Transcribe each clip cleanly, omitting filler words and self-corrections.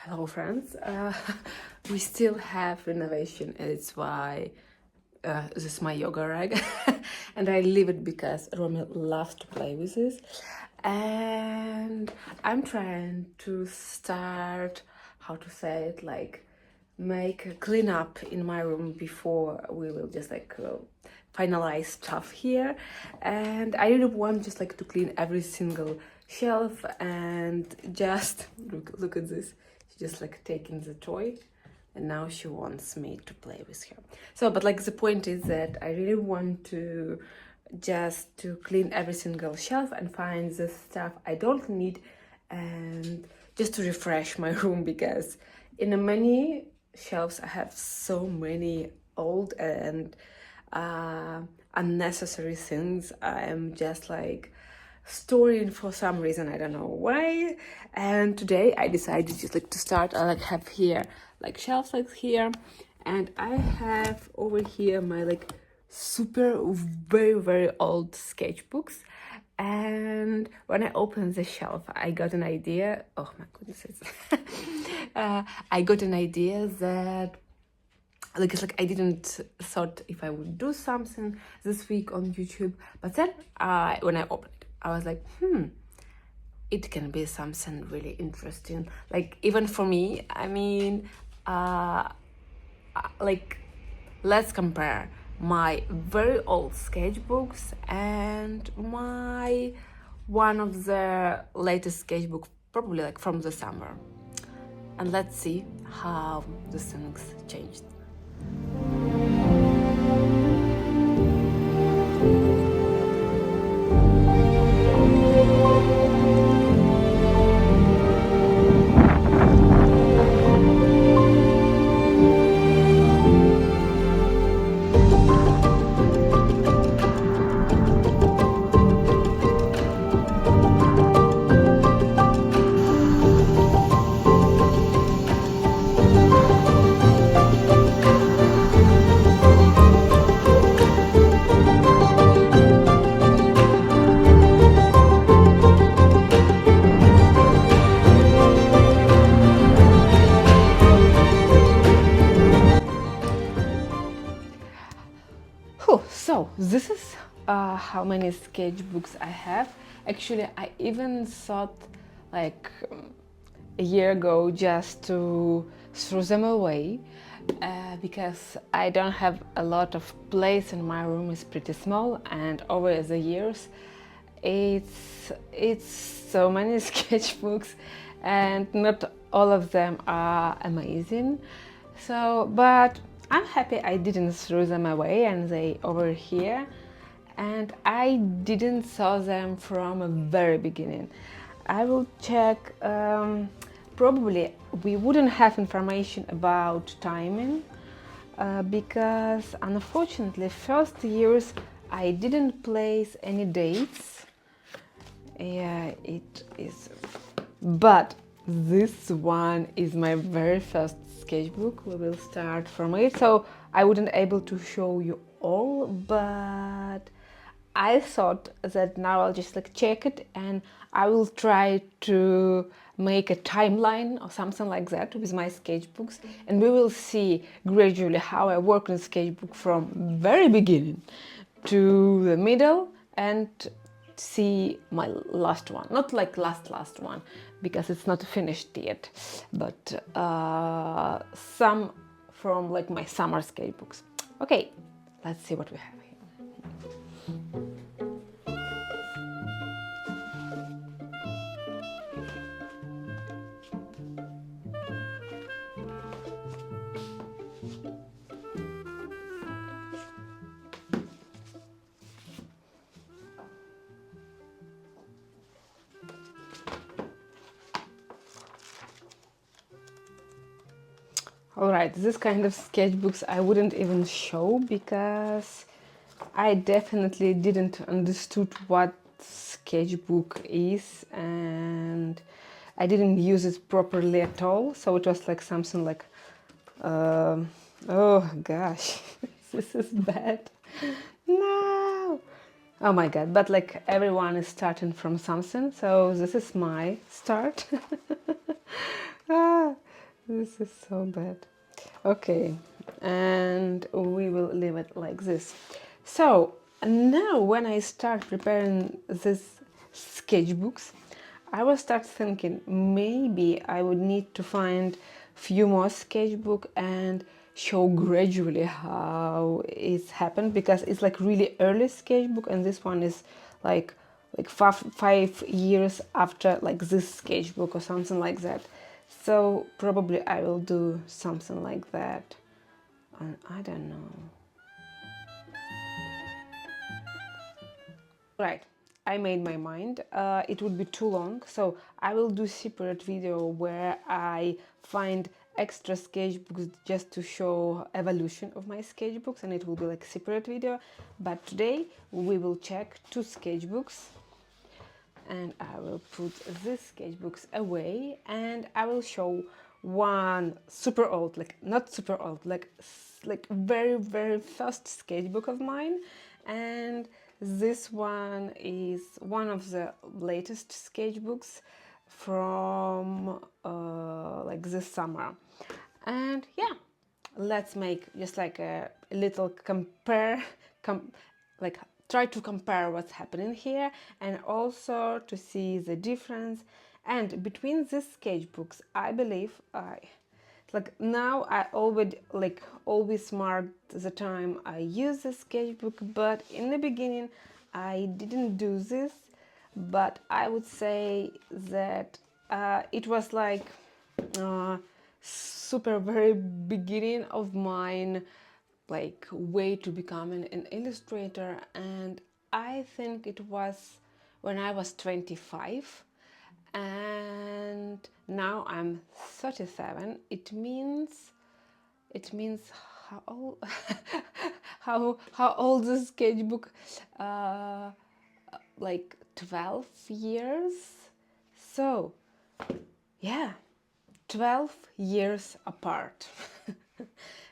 Hello friends, we still have renovation. It's why this is my yoga rag and I leave it because Romy loves to play with this, and I'm trying to start, how to say it, like make a clean up in my room before we will just finalize stuff here. And I really want just like to clean every single shelf and just look at this. She's just like taking the toy and now she wants me to play with her. So but like the point is that I really want to just to clean every single shelf and find the stuff I don't need, and just to refresh my room, because in the many shelves I have so many old and unnecessary things. I am just like storing for some reason, I don't know why. And today I decided just like to start. I like have here like shelves like here, and I have over here my like super very old sketchbooks. And when I opened the shelf, I got an idea. Oh my goodness, I got an idea that like it's like I didn't thought if I would do something this week on YouTube, but then when I opened it, I was like, it can be something really interesting. Like even for me, I mean, like let's compare my very old sketchbooks and my one of the latest sketchbook, probably like from the summer, and let's see how the things changed. So this is how many sketchbooks I have. Actually, I even thought like a year ago just to throw them away, because I don't have a lot of place and my room is pretty small, and over the years it's so many sketchbooks and not all of them are amazing. So but I'm happy I didn't throw them away and they over here, and I didn't saw them from a very beginning. I will check. Probably we wouldn't have information about timing, because unfortunately first years I didn't place any dates. Yeah, it is, but this one is my very first sketchbook. We will start from it, so I wouldn't able to show you all, but I thought that now I'll just like check it and I will try to make a timeline or something like that with my sketchbooks, and we will see gradually how I work on sketchbook from very beginning to the middle and see my last one. Not like last one, because it's not finished yet, but some from like my summer sketchbooks. Okay, let's see what we have here. Alright, this kind of sketchbooks I wouldn't even show because I definitely didn't understood what sketchbook is, and I didn't use it properly at all, so it was like something like oh gosh, this is bad. No, oh my god, but like everyone is starting from something, so this is my start. This is so bad. Okay, and we will leave it like this. So now when I start preparing this sketchbooks, I will start thinking maybe I would need to find few more sketchbook and show gradually how it's happened, because it's like really early sketchbook and this one is like 5 years after like this sketchbook or something like that. So probably I will do something like that. And I don't know. Right, I made my mind. It would be too long, so I will do separate video where I find extra sketchbooks just to show evolution of my sketchbooks, and it will be like separate video. But today we will check two sketchbooks, and I will put these sketchbooks away, and I will show one super old, like not super old, like very first sketchbook of mine, and this one is one of the latest sketchbooks from like this summer. And yeah, let's make just like a little like try to compare what's happening here, and also to see the difference. And between these sketchbooks, I believe like now I always mark the time I use the sketchbook, but in the beginning I didn't do this. But I would say that it was like super very beginning of mine, like way to becoming an illustrator. And I think it was when I was 25, and now I'm 37. It means how old how old this sketchbook, like 12 years. So yeah, 12 years apart.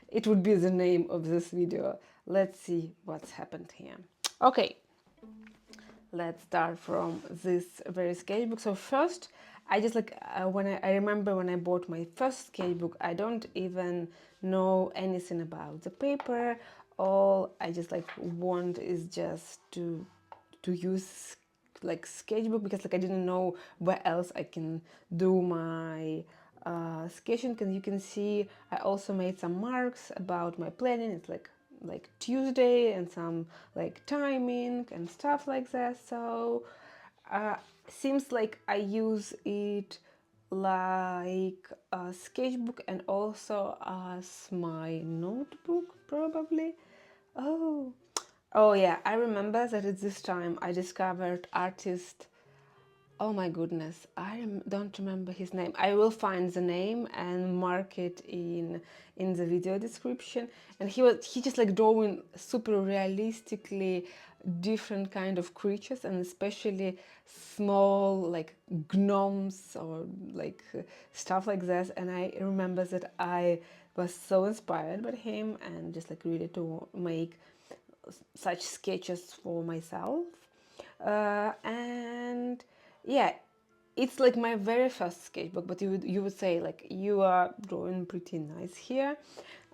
It would be the name of this video. Let's see what's happened here. Okay, let's start from this very sketchbook. So first, I just like I remember when I bought my first sketchbook, I don't even know anything about the paper. All I just like want is just to use like sketchbook, because like I didn't know where else I can do my sketching. And you can see I also made some marks about my planning. It's like Tuesday and some like timing and stuff like that. So seems like I use it like a sketchbook and also as my notebook probably. Oh, oh yeah, I remember that at this time I discovered artist. Oh my goodness, don't remember his name. I will find the name and mark it in the video description. And he just like drawing super realistically different kind of creatures, and especially small like gnomes or like stuff like that. And I remember that I was so inspired by him and just like really to make such sketches for myself. And yeah, it's like my very first sketchbook, but you would say like you are drawing pretty nice here.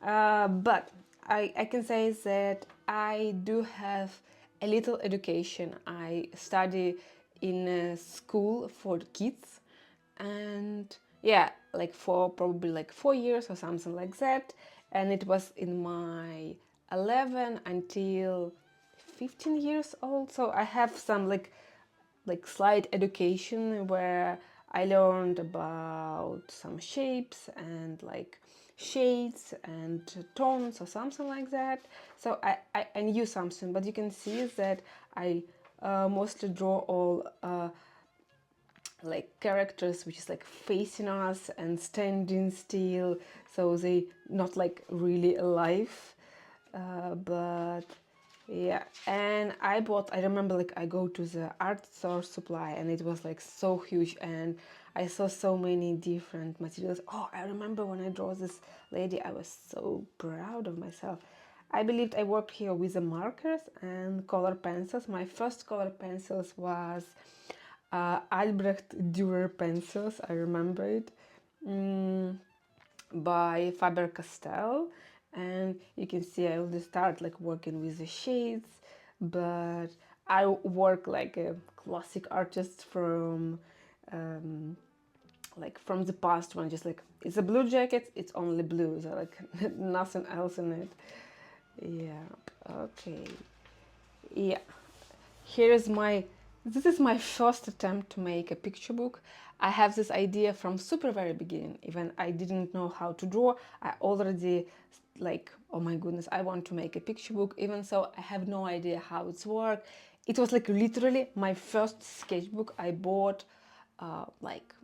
But I can say that I do have a little education. I study in a school for kids, and yeah, like for probably like 4 years or something like that. And it was in my 11 until 15 years old. So I have some like slight education where I learned about some shapes and like shades and tones or something like that. So I knew something, but you can see that I mostly draw all like characters which is like facing us and standing still, so they not like really alive. But yeah, and I remember like I go to the art store supply and it was like so huge, and I saw so many different materials. Oh, I remember when I draw this lady, I was so proud of myself. I believed I worked here with the markers and color pencils. My first color pencils was Albrecht Dürer pencils. I remember it. by Faber-Castell, and you can see I already start like working with the shades, but I work like a classic artist from like from the past one, just like it's a blue jacket, it's only blue, so like nothing else in it. Yeah, okay. Yeah, here's my, this is my first attempt to make a picture book. I have this idea from super very beginning. Even I didn't know how to draw, I already like, oh my goodness, I want to make a picture book, even so I have no idea how it's work. It was like literally my first sketchbook I bought like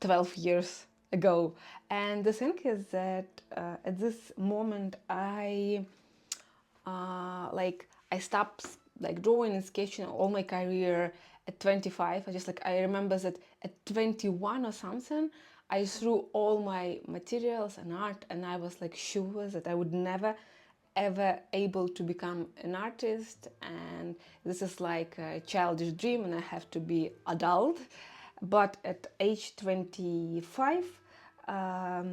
12 years ago. And the thing is that at this moment I stopped like drawing and sketching all my career at 25. I remember that at 21 or something I threw all my materials and art, and I was like sure that I would never ever able to become an artist, and this is like a childish dream and I have to be adult. But at age 25 I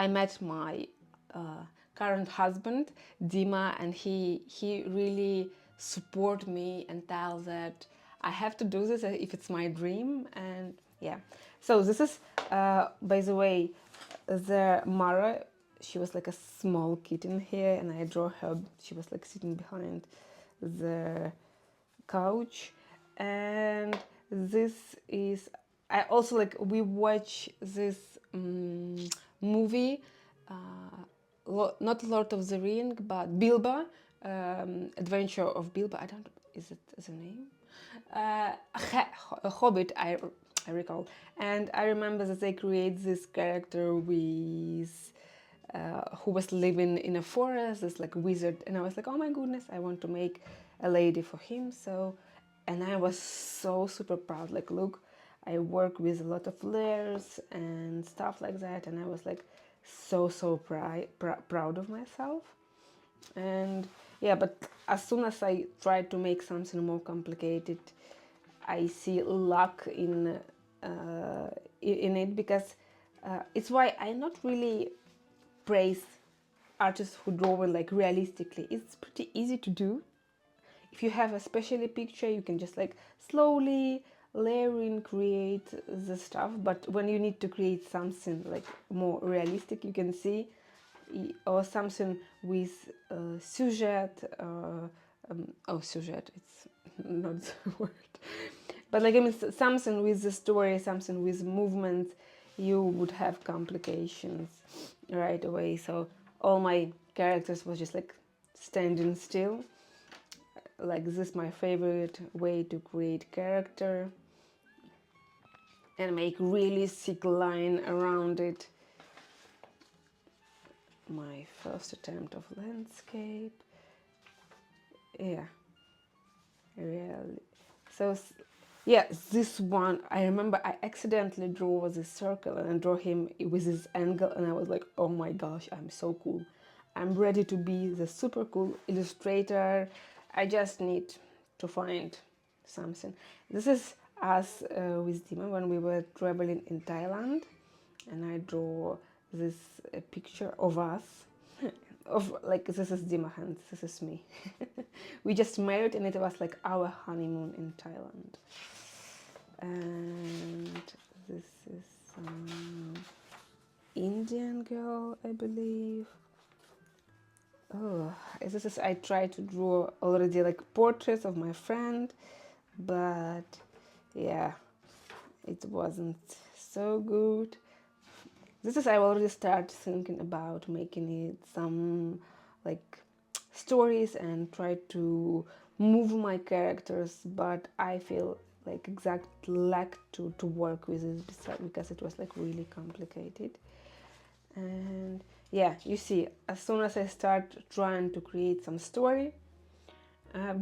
met my current husband Dima, and he really support me and tell that I have to do this if it's my dream. And yeah, so this is by the way the Mara. She was like a small kitten here, and I draw her. She was like sitting behind the couch. And this is, I also like, we watch this movie, not Lord of the Ring, but Bilbo, Adventure of Bilbo. I don't, is it the name? A Hobbit, I recall. And I remember that they create this character with who was living in a forest, this like wizard, and I was like, oh my goodness, I want to make a lady for him. So, and I was so super proud, like, look, I work with a lot of layers and stuff like that, and I was like so proud of myself. And yeah, but as soon as I try to make something more complicated, I see luck in it, because it's why I not really praise artists who draw like realistically. It's pretty easy to do. If you have a special picture, you can just like slowly layering create the stuff. But when you need to create something like more realistic, you can see, or something with sujet, sujet, it's not the word, but like, I mean, something with the story, something with movement, you would have complications right away. So all my characters was just like standing still. Like, this is my favorite way to create character and make really thick line around it. My first attempt of landscape. Yeah, really. So yeah, this one, I remember I accidentally drew this circle and I draw him with this angle, and I was like, oh my gosh, I'm so cool. I'm ready to be the super cool illustrator. I just need to find something. This is us with Dima when we were traveling in Thailand, and I draw this picture of us. Of like, this is Dima hands, this is me. We just married, and it was like our honeymoon in Thailand. And this is some Indian girl, I believe. Oh, this is, I tried to draw already like portraits of my friend, but yeah, it wasn't so good. This is, I already started thinking about making it some like stories and try to move my characters, but I feel like exact lack to work with it because it was like really complicated. And yeah, you see, as soon as I start trying to create some story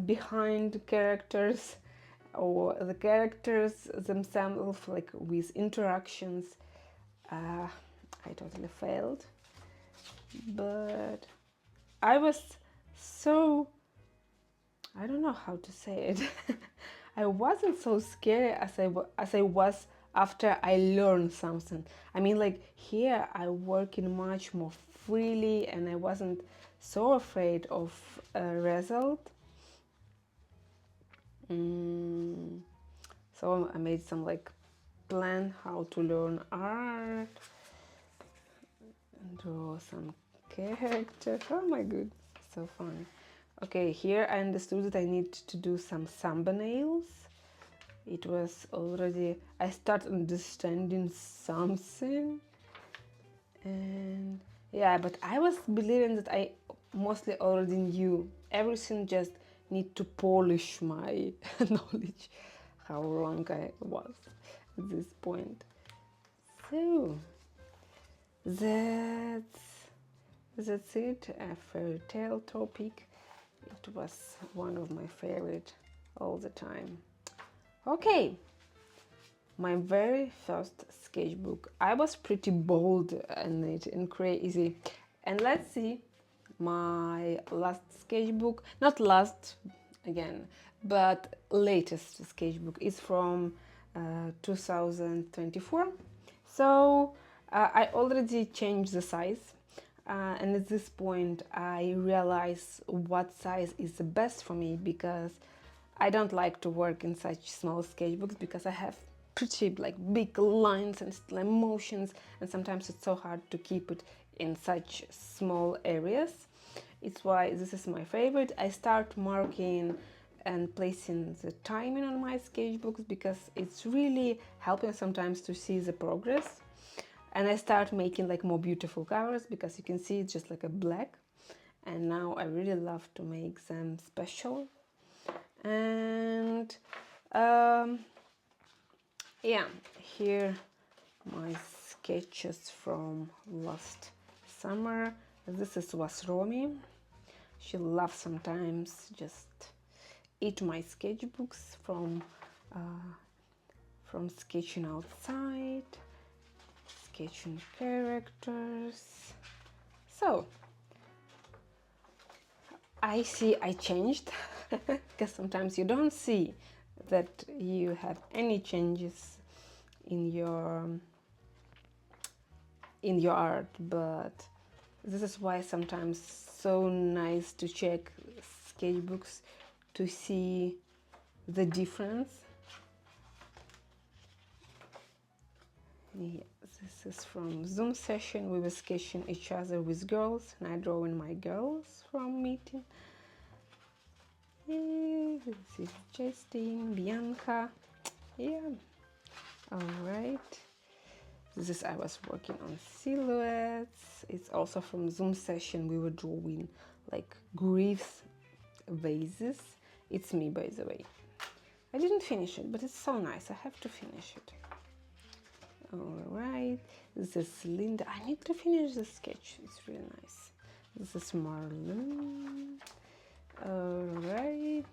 behind characters, or the characters themselves, like with interactions, I totally failed. But I was so, I don't know how to say it. I wasn't so scary as I was after I learn something. I mean, like here I working much more freely and I wasn't so afraid of a result. So I made some like plan how to learn art, draw some characters. Oh my god, so fun. Okay, here I understood that I need to do some thumbnails. It was already, I started understanding something. And yeah, but I was believing that I mostly already knew everything, just need to polish my knowledge. How wrong I was at this point. So that's it, a fairy tale topic. It was one of my favorite all the time. Okay, my very first sketchbook. I was pretty bold in it and crazy. And let's see my last sketchbook, not last again, but latest sketchbook is from 2024. So I already changed the size. And at this point, I realize what size is the best for me, because I don't like to work in such small sketchbooks because I have pretty like big lines and still emotions, and sometimes it's so hard to keep it in such small areas. It's why this is my favorite. I start marking and placing the timing on my sketchbooks because it's really helping sometimes to see the progress. And I start making like more beautiful covers because you can see it's just like a black. And now I really love to make them special. And yeah, here my sketches from last summer. This was Romy. She loves sometimes just eat my sketchbooks from sketching outside, sketching characters. So I see I changed because sometimes you don't see that you have any changes in your art, but this is why sometimes so nice to check sketchbooks to see the difference. Yeah, this is from Zoom session. We were sketching each other with girls, and I drawing my girls from meeting. Yeah, this is Justine, Bianca. Yeah, all right. This is, I was working on silhouettes. It's also from Zoom session. We were drawing like griefs vases. It's me, by the way. I didn't finish it, but it's so nice. I have to finish it. All right. This is Linda. I need to finish the sketch. It's really nice. This is Marlon. All right.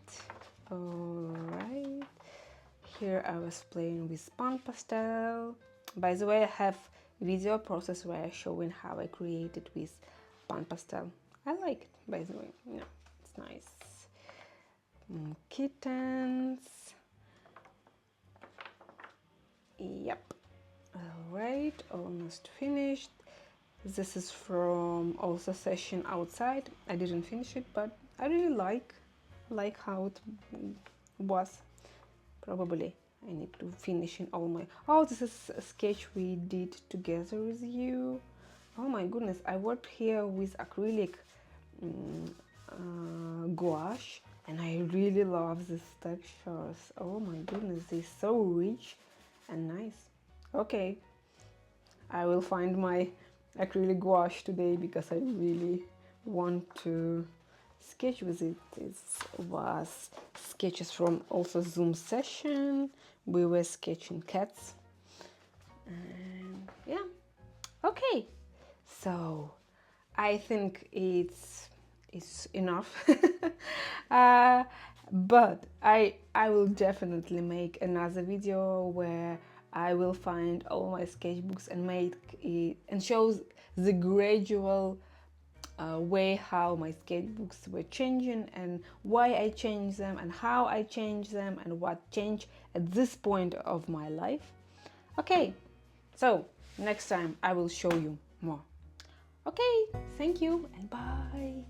All right. Here I was playing with pan pastel. By the way, I have video process where I'm showing how I created with pan pastel. I like it, by the way. Yeah, it's nice. Kittens. Yep. All right, almost finished. This is from also session outside. I didn't finish it, but I really like how it was. Probably I need to finish in all my... Oh, this is a sketch we did together with you. Oh my goodness, I worked here with acrylic gouache, and I really love these textures. Oh my goodness, they're so rich and nice. Okay, I will find my acrylic gouache today because I really want to sketch with it. This was sketches from also Zoom session. We were sketching cats. And yeah, okay. So I think it's enough. But I will definitely make another video where I will find all my sketchbooks and make it and shows the gradual way how my sketchbooks were changing and why I changed them and how I changed them and what changed at this point of my life. Okay, so next time I will show you more. Okay, thank you and bye.